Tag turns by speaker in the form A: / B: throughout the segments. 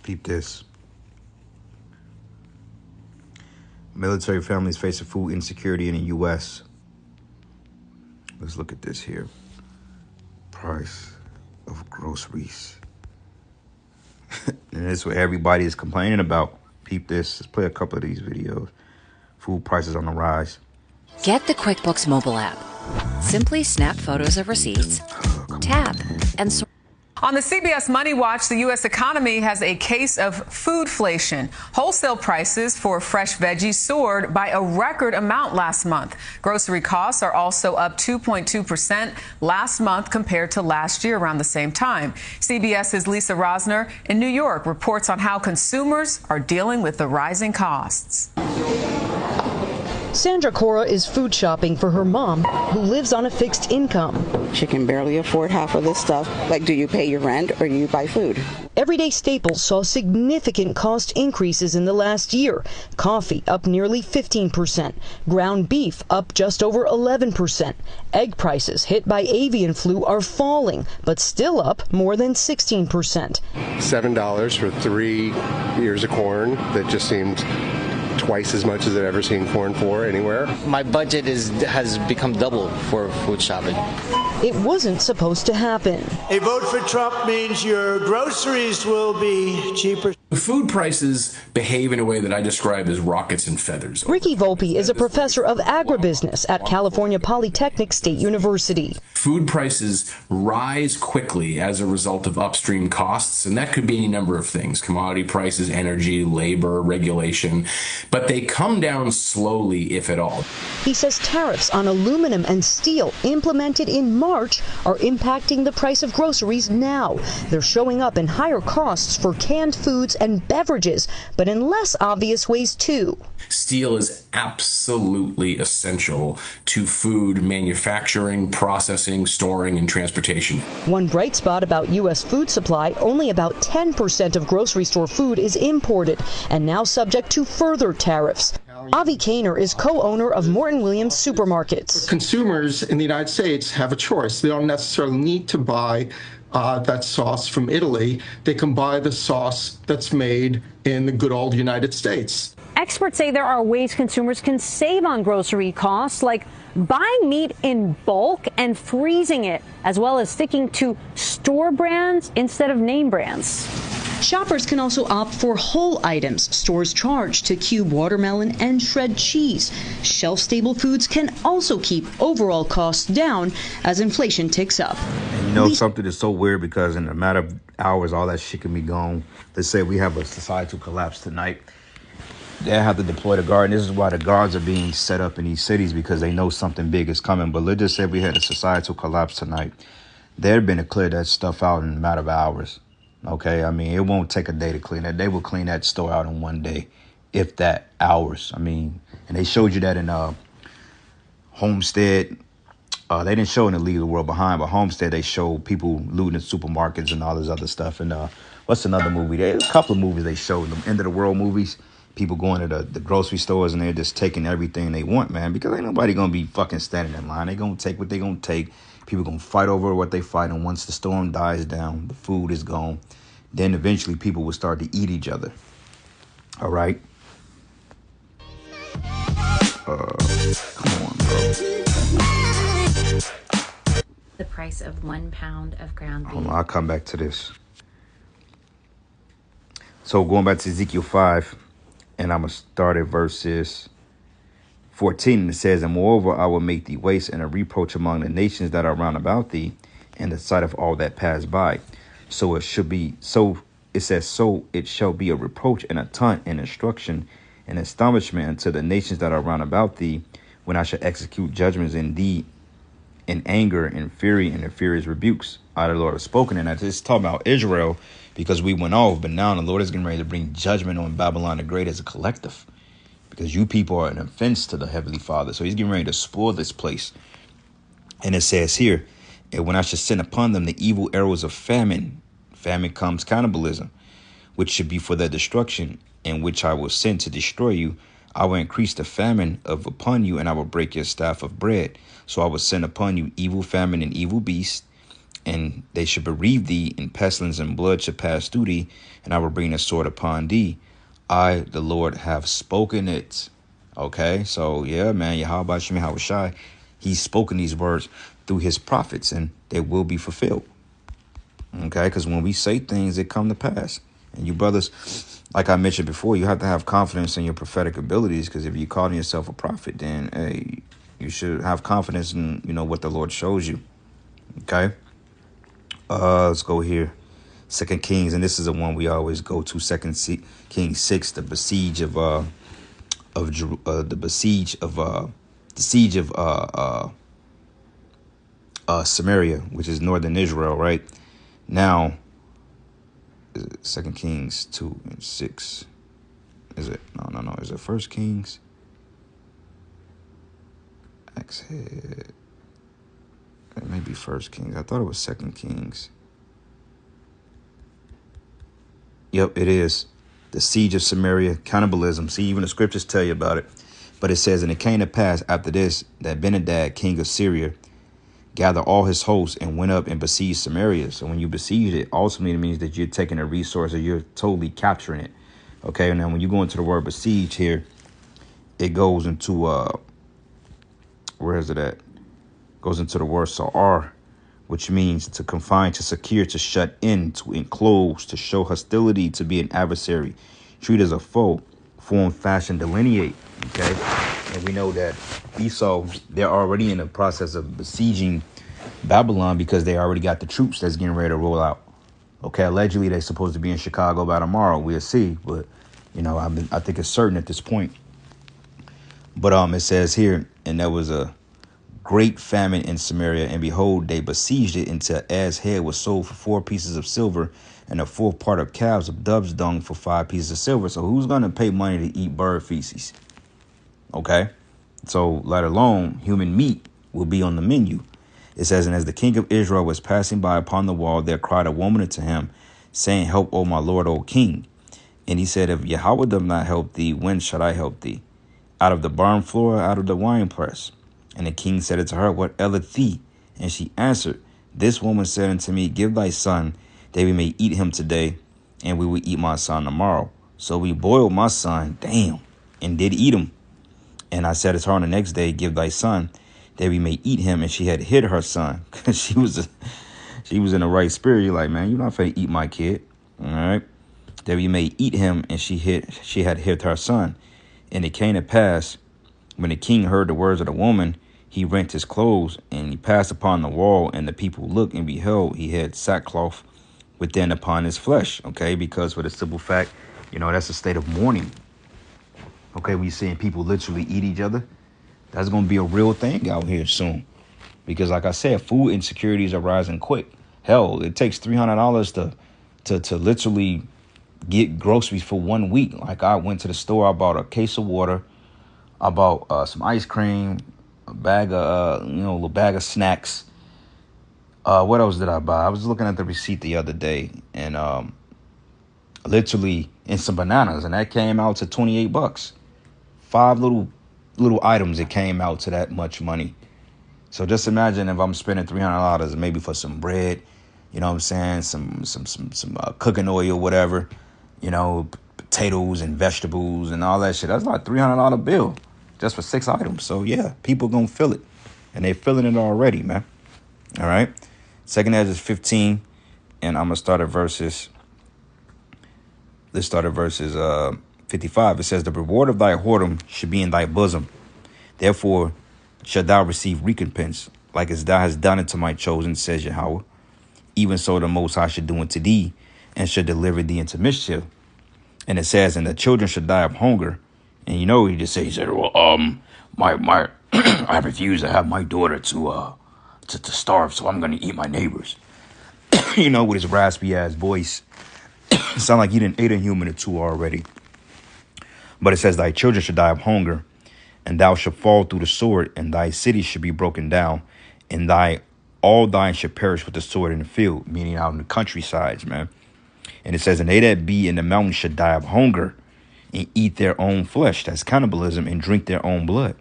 A: Peep this. Military families facing food insecurity in the U.S. Let's look at this here. Price of groceries. And this is what everybody is complaining about. Peep this. Let's play a couple of these videos. Food prices on the rise.
B: Get the QuickBooks mobile app. Simply snap photos of receipts, tap, and sort.
C: On the CBS Money Watch, the U.S. economy has a case of foodflation. Wholesale prices for fresh veggies soared by a record amount last month. Grocery costs are also up 2.2% last month compared to last year around the same time. CBS's Lisa Rosner in New York reports on how consumers are dealing with the rising costs.
D: Sandra Cora is food shopping for her mom, who lives on a fixed income.
E: She can barely afford half of this stuff. Like, do you pay your rent or do you buy food?
D: Everyday staples saw significant cost increases in the last year. Coffee up nearly 15%. Ground beef up just over 11%. Egg prices hit by avian flu are falling, but still up more than 16%.
F: $7 for 3 ears of corn. That just seemed twice as much as I've ever seen corn for anywhere.
G: My budget has become double for food shopping.
D: It wasn't supposed to happen.
H: A vote for Trump means your groceries will be cheaper.
I: Food prices behave in a way that I describe as rockets and feathers.
D: Ricky Volpe is a professor of agribusiness at California Polytechnic State University.
I: Food prices rise quickly as a result of upstream costs, and that could be any number of things: commodity prices, energy, labor, regulation, but they come down slowly, if at all.
D: He says tariffs on aluminum and steel implemented in March are impacting the price of groceries now. They're showing up in higher costs for canned foods and beverages, but in less obvious ways too.
I: Steel is absolutely essential to food manufacturing, processing, storing, and transportation.
D: One bright spot about U.S. food supply: only about 10% of grocery store food is imported and now subject to further tariffs. Avi Kaner is co-owner of Morton Williams Supermarkets.
J: Consumers in the United States have a choice. They don't necessarily need to buy that sauce from Italy. They can buy the sauce that's made in the good old United States.
K: Experts say there are ways consumers can save on grocery costs, like buying meat in bulk and freezing it, as well as sticking to store brands instead of name brands.
D: Shoppers can also opt for whole items stores charge to cube watermelon and shred cheese. Shelf-stable foods can also keep overall costs down as inflation ticks up.
A: And you know something that's so weird, because in a matter of hours, all that shit can be gone. Let's say we have a societal collapse tonight. They have to deploy the guard. And this is why the guards are being set up in these cities, because they know something big is coming. But let's just say we had a societal collapse tonight. They've been to clear that stuff out in a matter of hours. Okay, I mean, it won't take a day to clean that. They will clean that store out in one day, if that, hours. I mean, and they showed you that in Homestead. They didn't show in the Leave the World Behind, but Homestead, they showed people looting at supermarkets and all this other stuff. And what's another movie? There's a couple of movies they showed, the End of the World movies. People going to the grocery stores and they're just taking everything they want, man, because ain't nobody going to be fucking standing in line. They going to take what they going to take. People going to fight over what they fight. And once the storm dies down, the food is gone. Then eventually people will start to eat each other. All right. Come on, bro.
L: The price of 1 pound of ground beef.
A: Hold on, I'll come back to this. So going back to Ezekiel 5, and I'm going to start at verses 14. And it says, "And moreover, I will make thee waste and a reproach among the nations that are round about thee, in the sight of all that pass by. So it should be, so it says, so it shall be a reproach and a taunt and instruction and astonishment unto the nations that are round about thee, when I shall execute judgments in thee in anger and fury and in furious rebukes. I, the Lord, have spoken." And I just talking about Israel, because we went off, but now the Lord is getting ready to bring judgment on Babylon the Great as a collective, because you people are an offense to the Heavenly Father. So he's getting ready to spoil this place. And it says here, "And when I shall send upon them the evil arrows of famine," famine comes cannibalism, "which should be for their destruction, and which I will send to destroy you, I will increase the famine of upon you, and I will break your staff of bread. So I will send upon you evil famine and evil beasts, and they should bereave thee, and pestilence and blood should pass through thee, and I will bring a sword upon thee. I, the Lord, have spoken it. Okay, so yeah, man, Yahweh Shem Yahushai, he's spoken these words through his prophets, and they will be fulfilled. Okay, because when we say things, they come to pass. And you brothers, like I mentioned before, you have to have confidence in your prophetic abilities, because if you call yourself a prophet, then hey, you should have confidence in, what the Lord shows you. Okay, let's go here. 2 Kings, and this is the one we always go to. 2 Kings 6, the siege of Samaria, which is northern Israel, right? Now, is it 2 Kings 2 and 6? Is it? No. Is it 1 Kings? It may be 1 Kings. I thought it was 2 Kings. Yep, it is. The siege of Samaria, cannibalism. See, even the scriptures tell you about it. But it says, and it came to pass after this, that Benhadad, king of Syria, gathered all his hosts and went up and besieged Samaria. So when you besiege it, ultimately it means that you're taking a resource or you're totally capturing it. Okay, and now when you go into the word besiege here, it goes into, where is it at? Goes into the word sa'ar, which means to confine, to secure, to shut in, to enclose, to show hostility, to be an adversary, treat as a foe, form, fashion, delineate. Okay, and we know that Esau, they're already in the process of besieging Babylon because they already got the troops that's getting ready to roll out. Okay, allegedly they're supposed to be in Chicago by tomorrow. We'll see, but I think it's certain at this point. But it says here, and there was a great famine in Samaria, and behold, they besieged it until Ah's head was sold for 4 pieces of silver, and a 4th part of calves of dove's dung for 5 pieces of silver. So who's going to pay money to eat bird feces? Okay, so let alone human meat will be on the menu. It says, and as the king of Israel was passing by upon the wall, there cried a woman unto him, saying, help, O my lord, O king. And he said, if Yahweh does not help thee, when shall I help thee? Out of the barn floor, out of the winepress? And the king said unto her, what aileth thee? And she answered, this woman said unto me, give thy son, that we may eat him today, and we will eat my son tomorrow. So we boiled my son, and did eat him. And I said unto her on the next day, give thy son, that we may eat him. And she had hid her son, because she was in the right spirit. You're like, man, you're not finna eat my kid. All right, that we may eat him. And she had hid her son. And it came to pass, when the king heard the words of the woman, he rent his clothes, and he passed upon the wall, and the people looked, and beheld, he had sackcloth within upon his flesh. Okay, because for the simple fact, that's a state of mourning. Okay, when you're seeing people literally eat each other, that's going to be a real thing out here soon. Because like I said, food insecurities are rising quick. Hell, it takes $300 to literally get groceries for 1 week. Like I went to the store, I bought a case of water, I bought some ice cream, a bag of, little bag of snacks. What else did I buy? I was looking at the receipt the other day, and literally, and some bananas, and that came out to $28. 5 little items, it came out to that much money. So just imagine if I'm spending $300 maybe for some bread, you know what I'm saying, some cooking oil, whatever, potatoes and vegetables and all that shit. That's like a $300 bill just for 6 items. So yeah, people gonna feel it, and they feeling it already, man. All right, 2nd Ezra 15, and I'm gonna start at verses. Let's start at verses 55. It says, the reward of thy whoredom should be in thy bosom. Therefore shalt thou receive recompense, like as thou hast done unto my chosen, says Yahweh. Even so the Most High should do unto thee, and should deliver thee into mischief. And it says, and the children should die of hunger. And he said, well, my I refuse to have my daughter to starve, so I'm gonna eat my neighbors. With his raspy ass voice. Sound like he done ate a human or two already. But it says, thy children should die of hunger, and thou shalt fall through the sword, and thy cities should be broken down, and all thine should perish with the sword in the field, meaning out in the countrysides, man. And it says, and they that be in the mountains should die of hunger, and eat their own flesh, that's cannibalism, and drink their own blood,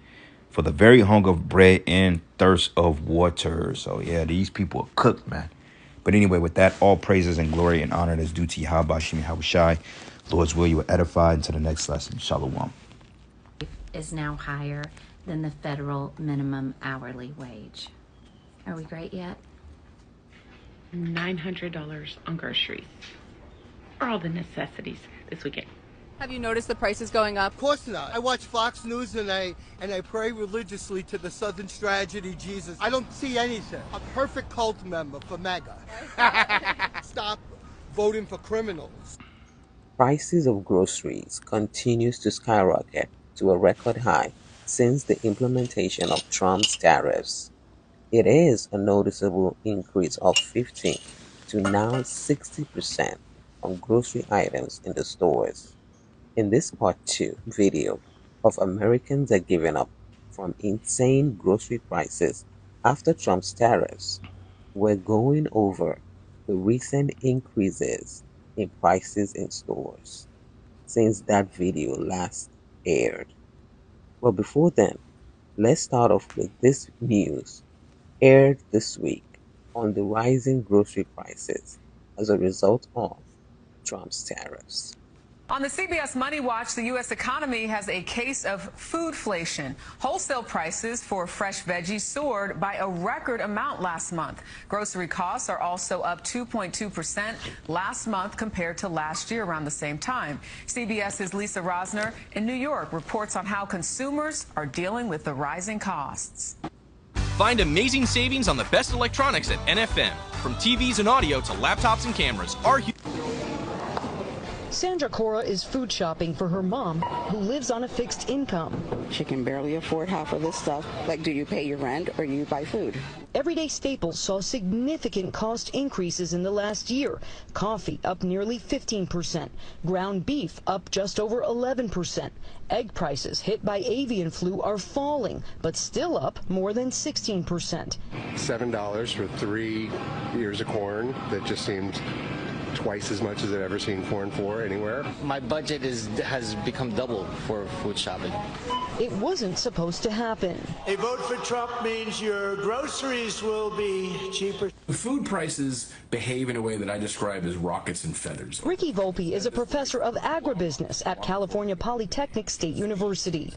A: for the very hunger of bread and thirst of water. So yeah, these people are cooked, man. But anyway, with that, all praises and glory and honor is due to Yahweh Shemi Hawashai. Lord's will, you are edified. Until the next lesson. Shalom.
L: Is now higher than the federal minimum hourly wage. Are we great yet?
M: $900 on groceries for all the necessities this weekend.
C: Have you noticed the prices going up?
N: Of course not. I watch Fox News and I pray religiously to the Southern tragedy Jesus. I don't see anything. A perfect cult member for MAGA. Stop voting for criminals.
O: Prices of groceries continues to skyrocket to a record high since the implementation of Trump's tariffs. It is a noticeable increase of 15 to now 60% on grocery items in the stores. In this part 2 video of Americans are giving up from insane grocery prices after Trump's tariffs, we're going over the recent increases in prices in stores since that video last aired. But before then, let's start off with this news aired this week on the rising grocery prices as a result of Trump's tariffs.
C: On the CBS Money Watch, the U.S. economy has a case of foodflation. Wholesale prices for fresh veggies soared by a record amount last month. Grocery costs are also up 2.2% last month compared to last year around the same time. CBS's Lisa Rosner in New York reports on how consumers are dealing with the rising costs.
P: Find amazing savings on the best electronics at NFM. From TVs and audio to laptops and cameras,
D: Sandra Cora is food shopping for her mom, who lives on a fixed income.
E: She can barely afford half of this stuff. Like, do you pay your rent or you buy food?
D: Everyday staples saw significant cost increases in the last year. Coffee up nearly 15%, ground beef up just over 11%. Egg prices hit by avian flu are falling, but still up more than 16%.
F: $7 for 3 ears of corn. That just seems twice as much as I've ever seen corn for anywhere.
G: My budget has become double for food shopping.
D: It wasn't supposed to happen.
H: A vote for Trump means your groceries will be cheaper.
I: Food prices behave in a way that I describe as rockets and feathers.
D: Ricky Volpe is a professor of agribusiness at California Polytechnic State University.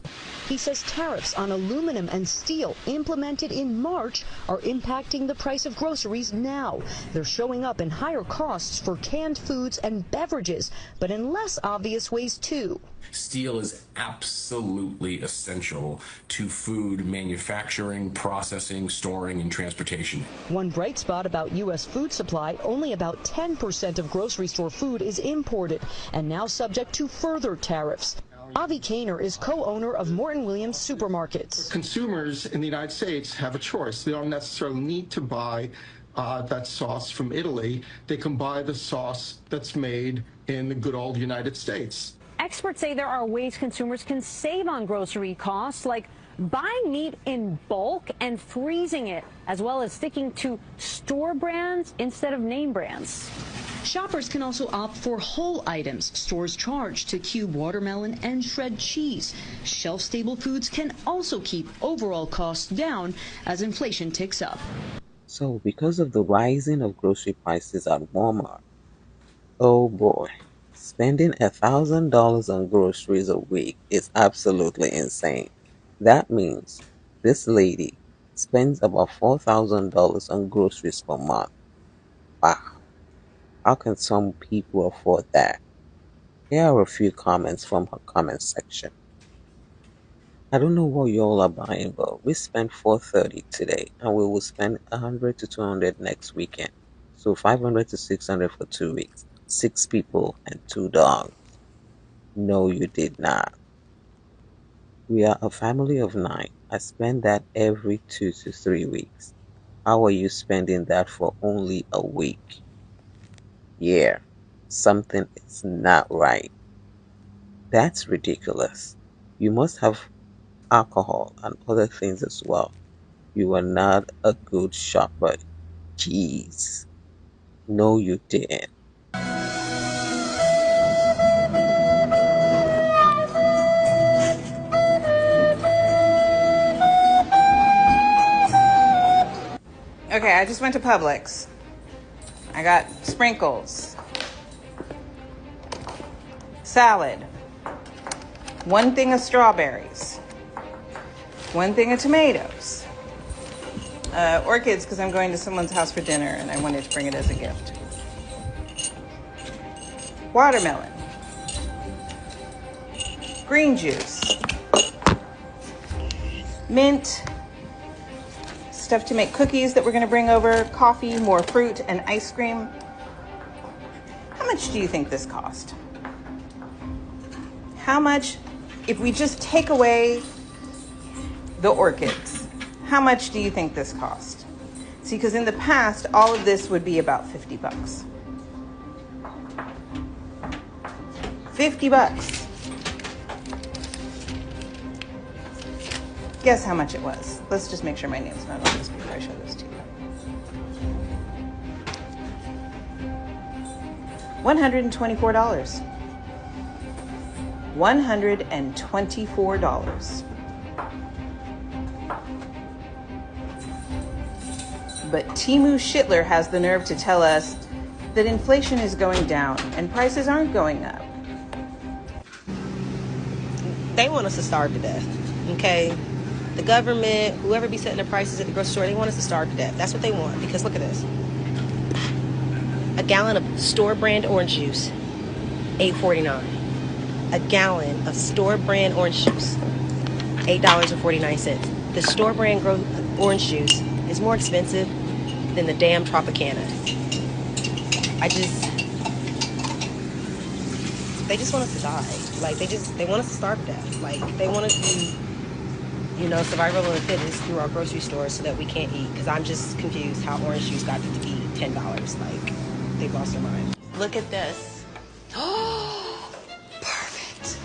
D: He says tariffs on aluminum and steel implemented in March are impacting the price of groceries now. They're showing up in higher costs for canned foods and beverages, but in less obvious ways too.
I: Steel is absolutely essential to food manufacturing, processing, storing, and transportation.
D: One bright spot about U.S. food supply, only about 10% of grocery store food is imported and now subject to further tariffs. Avi Kaner is co-owner of Morton Williams Supermarkets.
J: Consumers in the United States have a choice. They don't necessarily need to buy that sauce from Italy. They can buy the sauce that's made in the good old United States.
K: Experts say there are ways consumers can save on grocery costs, like buying meat in bulk and freezing it, as well as sticking to store brands instead of name brands.
D: Shoppers can also opt for whole items stores charge to cube watermelon and shred cheese. Shelf-stable foods can also keep overall costs down as inflation ticks up.
O: So, because of the rising of grocery prices at Walmart, oh boy, spending $1,000 on groceries a week is absolutely insane. That means this lady spends about $4,000 on groceries per month. Wow. How can some people afford that? Here are a few comments from her comment section. I don't know what y'all are buying, but we spent $430 today, and we will spend $100 to $200 next weekend. So $500 to $600 for 2 weeks. 6 people and 2 dogs. No, you did not. We are a family of 9. I spend that every 2 to 3 weeks. How are you spending that for only a week? Yeah, something is not right. That's ridiculous. You must have alcohol and other things as well. You are not a good shopper. Jeez. No, you didn't.
Q: Okay, I just went to Publix. I got sprinkles, salad, 1 thing of strawberries, 1 thing of tomatoes, orchids because I'm going to someone's house for dinner and I wanted to bring it as a gift, watermelon, green juice, mint, stuff to make cookies that we're going to bring over, coffee, more fruit, and ice cream. How much do you think this cost? How much, if we just take away the orchids, how much do you think this cost? See, because in the past, all of this would be about 50 bucks. 50 bucks. Guess how much it was. Let's just make sure my name's not on this before I show this to you. $124. $124. But Timu Schittler has the nerve to tell us that inflation is going down and prices aren't going up.
R: They want us to starve to death, okay? The government, whoever be setting the prices at the grocery store, they want us to starve to death. That's what they want, because look at this. A gallon of store brand orange juice, $8.49. A gallon of store brand orange juice, $8.49. The store brand orange juice is more expensive than the damn Tropicana. They just want us to die. Like, they want us to starve to death. Like, they want us to, survival of the fittest through our grocery stores so that we can't eat. Because I'm just confused how orange juice got to be $10. Like, they've lost their mind. Look at this. Oh, perfect.